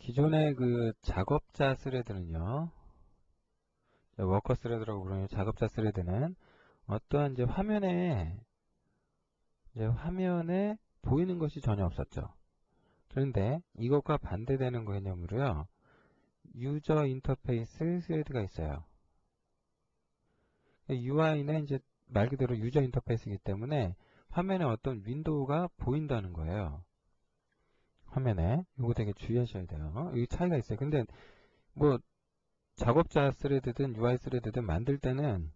기존의 그 작업자 스레드는요, 워커 스레드라고 부르는 작업자 스레드는 어떠한 화면에 보이는 것이 전혀 없었죠. 그런데 이것과 반대되는 개념으로요, 유저 인터페이스 스레드가 있어요. UI는 이제 말 그대로 유저 인터페이스이기 때문에 화면에 어떤 윈도우가 보인다는 거예요. 화면에. 이거 되게 주의하셔야 돼요. 이 차이가 있어요. 근데 뭐 작업자 스레드든 UI 스레드든 만들 때는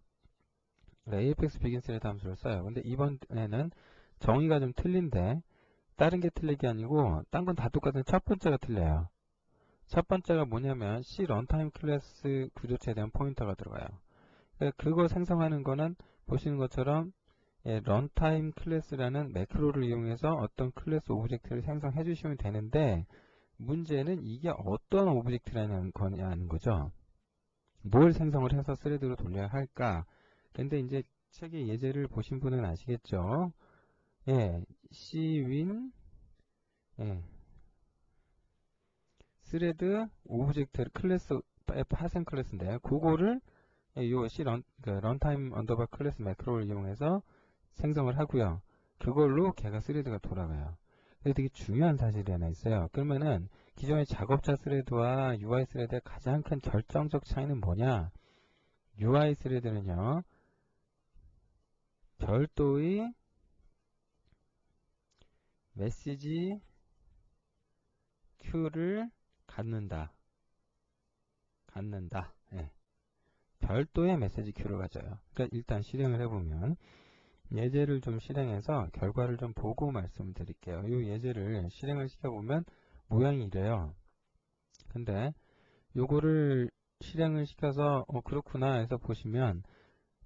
apex begin 스레드 함수를 써요. 근데 이번에는 정의가 좀 틀린데 다른 게 틀린 게 아니고 딴 건 다 똑같은 첫 번째가 틀려요. 첫 번째가 뭐냐면 C 런타임 클래스 구조체에 대한 포인터가 들어가요. 그거 생성하는 거는 보시는 것처럼 런타임 클래스라는 매크로를 이용해서 어떤 클래스 오브젝트를 생성해 주시면 되는데 문제는 이게 어떤 오브젝트라는 거냐는 거죠. 뭘 생성을 해서 스레드로 돌려야 할까? 근데 이제 책의 예제를 보신 분은 아시겠죠? 예, cwin 스레드 오브젝트 클래스 파생 클래스인데 그거를 요 C 런타임 언더바 클래스 매크로를 이용해서 생성을 하고요. 그걸로 걔가 스레드가 돌아가요. 근데 되게 중요한 사실이 하나 있어요. 그러면은 기존의 작업자 스레드와 UI 스레드의 가장 큰 결정적 차이는 뭐냐? UI 스레드는요, 별도의 메시지 큐를 갖는다. 예. 별도의 메시지 큐를 가져요. 그러니까 일단 실행을 해보면 예제를 좀 실행해서 결과를 좀 보고 말씀드릴게요. 이 예제를 실행을 시켜보면 모양이 이래요. 근데 요거를 실행을 시켜서 그렇구나 해서 보시면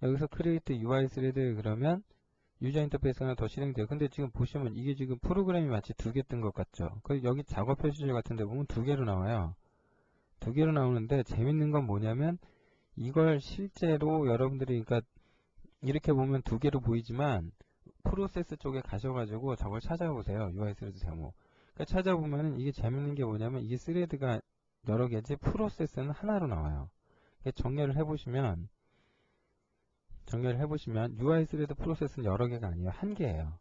여기서 create UI thread 그러면 유저 인터페이스 하나 더 실행돼요. 근데 지금 보시면 이게 지금 프로그램이 마치 두 개 뜬 것 같죠. 여기 작업 표시줄 같은 데 보면 두 개로 나와요. 두 개로 나오는데 재밌는 건 뭐냐면 이걸 실제로 여러분들이 그러니까 이렇게 보면 두 개로 보이지만 프로세스 쪽에 가셔가지고 저걸 찾아보세요. UI 스레드 제목. 그러니까 찾아보면은 이게 재밌는 게 뭐냐면 이게 스레드가 여러 개지 프로세스는 하나로 나와요. 정렬을 해보시면 UI 스레드 프로세스는 여러 개가 아니에요. 한 개예요.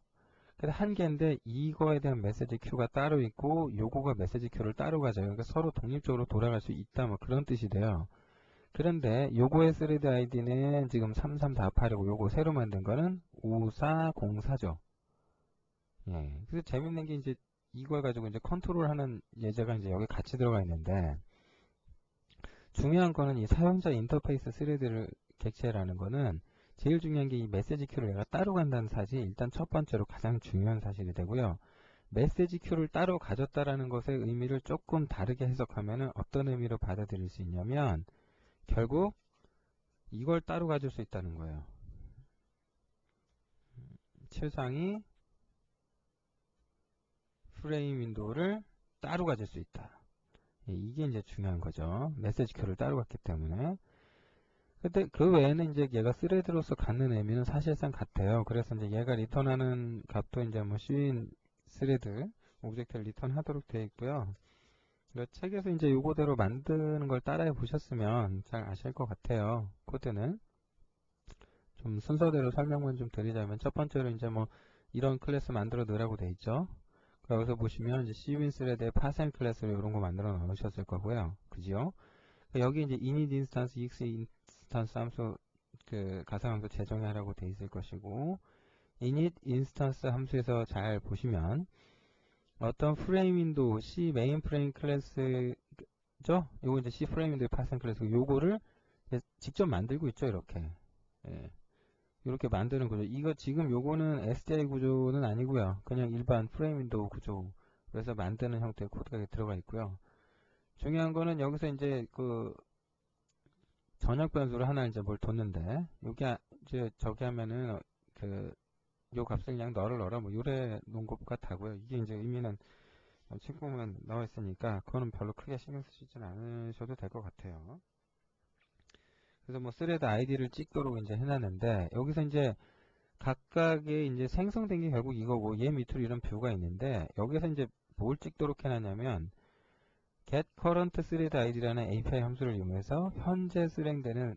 그래서 한 개인데 이거에 대한 메시지 큐가 따로 있고 요거가 메시지 큐를 따로 가져요. 그러니까 서로 독립적으로 돌아갈 수 있다 뭐 그런 뜻이 돼요. 그런데 요거의 스레드 아이디는 지금 3348이고 요거 새로 만든 거는 5404죠. 예. 그래서 재밌는 게 이제 이걸 가지고 이제 컨트롤하는 예제가 이제 여기 같이 들어가 있는데 중요한 거는 이 사용자 인터페이스 스레드를 객체라는 거는 제일 중요한 게 이 메시지 큐를 얘가 따로 간다는 사실이 일단 첫 번째로 가장 중요한 사실이 되고요. 메시지 큐를 따로 가졌다라는 것의 의미를 조금 다르게 해석하면 어떤 의미로 받아들일 수 있냐면 결국 이걸 따로 가질 수 있다는 거예요. 최상위 프레임 윈도우를 따로 가질 수 있다. 이게 이제 중요한 거죠. 메시지 큐를 따로 갔기 때문에. 근데 그 외에는 이제 얘가 스레드로서 갖는 의미는 사실상 같아요. 그래서 이제 얘가 리턴하는 값도 이제 뭐 cin 스레드 오브젝트를 리턴하도록 되어 있고요. 책에서 이제 요거대로 만드는 걸 따라해 보셨으면 잘 아실 것 같아요. 코드는. 좀 순서대로 설명만 좀 드리자면 첫 번째로 이제 뭐 이런 클래스 만들어 넣으라고 돼 있죠. 여기서 보시면 이제 cwin 스레드의 파생 클래스로 이런 거 만들어 넣으셨을 거고요. 그지요? 여기 이제 init 인스턴스, ex 인스턴스 함수 그 가상함수 재정하라고 돼 있을 것이고 init 인스턴스 함수에서 잘 보시면 어떤 프레임 윈도우 C 메인 프레임 클래스죠? 요거 이제 C 프레임 윈도우 파생 클래스 요거를 직접 만들고 있죠, 이렇게. 예. 이렇게 만드는 구조. 이거 지금 요거는 SDI 구조는 아니고요. 그냥 일반 프레임 윈도우 구조. 그래서 만드는 형태의 코드가 들어가 있고요. 중요한 거는 여기서 이제 그 전역 변수를 하나 이제 뭘 뒀는데 여기 이제 저기 하면은 그 요 값을 그냥 넣어라 뭐 요래 놓은 것 같다고요. 이게 이제 의미는 친구만 나와 있으니까 그거는 별로 크게 신경 쓰시진 않으셔도 될 것 같아요. 그래서 뭐 스레드 아이디를 찍도록 이제 해놨는데 여기서 이제 각각의 이제 생성된 게 결국 이거고 얘 밑으로 이런 뷰가 있는데 여기서 이제 뭘 찍도록 해놨냐면 get current thread id라는 API 함수를 이용해서 현재 실행되는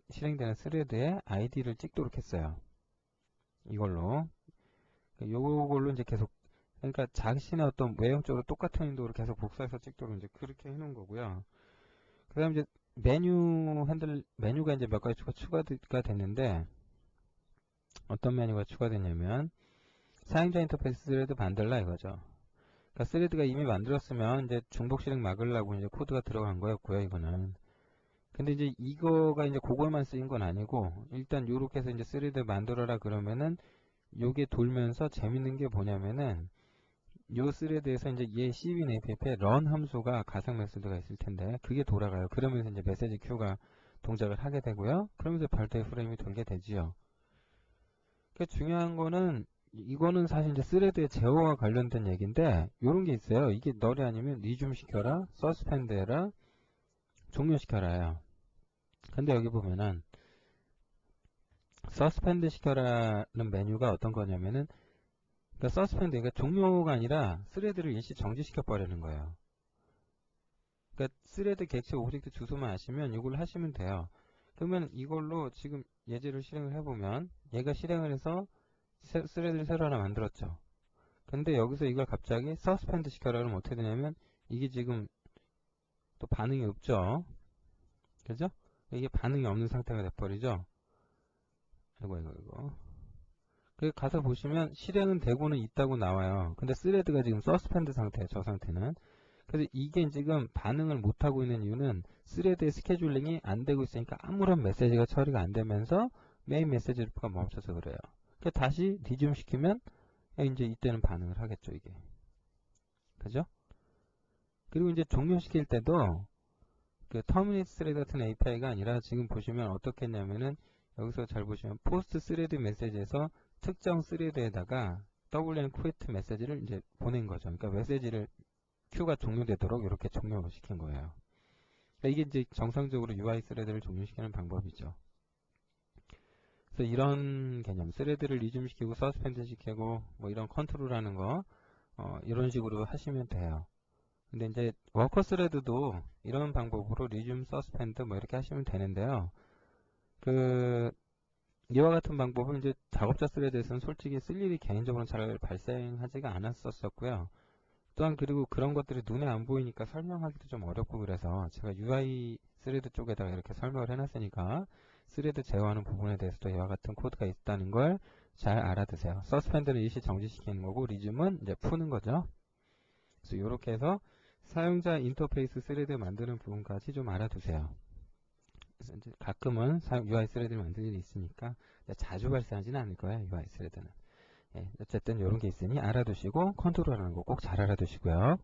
스레드의 ID를 찍도록 했어요. 이걸로. 요걸로 이제 계속, 그러니까 자신의 어떤 외형적으로 똑같은 윈도우를 계속 복사해서 찍도록 이제 그렇게 해놓은 거고요. 그 다음에 이제 메뉴가 이제 몇 가지 추가가 됐는데, 어떤 메뉴가 추가됐냐면, 사용자 인터페이스 스레드 만들라 이거죠. 그러니까 스레드가 이미 만들었으면 이제 중복 실행 막으려고 이제 코드가 들어간 거였고요, 이거는. 근데 이제 이거가 이제 그걸만 쓰인 건 아니고, 일단 요렇게 해서 이제 스레드 만들어라 그러면은, 요게 돌면서 재밌는 게 뭐냐면은, 요 스레드에서 이제 얘 cv API에 run 함수가 가상 메소드가 있을 텐데, 그게 돌아가요. 그러면서 이제 메시지 큐가 동작을 하게 되고요. 그러면서 별도의 프레임이 돌게 되지요. 그러니까 중요한 거는, 이거는 사실 이제 스레드의 제어와 관련된 얘기인데, 요런 게 있어요. 이게 널이 아니면 리줌 시켜라, 서스펜드 해라, 종료시켜라예요. 근데 여기 보면은, 서스펜드 시켜라는 메뉴가 어떤 거냐면은, 그러니까 서스펜드, 그러니까 종료가 아니라 스레드를 일시 정지시켜 버리는 거예요. 그러니까 스레드 객체 오브젝트 주소만 아시면 이걸 하시면 돼요. 그러면 이걸로 지금 예제를 실행을 해보면, 얘가 실행을 해서 스레드를 새로 하나 만들었죠. 근데 여기서 이걸 갑자기 서스펜드 시켜라 그러면 어떻게 되냐면, 이게 지금 또 반응이 없죠. 그죠? 이게 반응이 없는 상태가 돼버리죠. 이거. 그 가서 보시면 실행은 되고는 있다고 나와요. 근데 스레드가 지금 서스펜드 상태예요. 저 상태는. 그래서 이게 지금 반응을 못하고 있는 이유는 스레드의 스케줄링이 안 되고 있으니까 아무런 메시지가 처리가 안 되면서 메인 메시지 루프가 멈춰서 그래요. 그래서 다시 리즘 시키면 이제 이때는 반응을 하겠죠, 이게. 그죠? 그리고 이제 종료시킬 때도 그 터미네이트 스레드 같은 API가 아니라 지금 보시면 어떻게 했냐면은 여기서 잘 보시면 포스트 스레드 메시지에서 특정 스레드에다가 WN quit 메시지를 이제 보낸 거죠. 그러니까 메시지를 큐가 종료되도록 이렇게 종료시킨 거예요. 그러니까 이게 이제 정상적으로 UI 스레드를 종료시키는 방법이죠. 그래서 이런 개념, 스레드를 리즘시키고 서스펜드 시키고 뭐 이런 컨트롤하는 거 이런 식으로 하시면 돼요. 근데 이제 워커 스레드도 이런 방법으로 리즘, 서스펜드 뭐 이렇게 하시면 되는데요. 이와 같은 방법은 이제 작업자 스레드에서는 솔직히 쓸 일이 개인적으로 잘 발생하지가 않았었고요. 또한 그리고 그런 것들이 눈에 안 보이니까 설명하기도 좀 어렵고 그래서 제가 UI 스레드 쪽에다가 이렇게 설명을 해놨으니까 스레드 제어하는 부분에 대해서도 이와 같은 코드가 있다는 걸 잘 알아두세요. 서스펜드는 일시 정지시키는 거고 리즘은 이제 푸는 거죠. 그래서 이렇게 해서 사용자 인터페이스 스레드 만드는 부분까지 좀 알아두세요. 그래서 이제 가끔은 UI 스레드를 만들 일이 있으니까 자주 발생하지는 않을 거예요. UI 스레드는. 어쨌든 이런 게 있으니 알아두시고 컨트롤하는 거 꼭 잘 알아두시고요.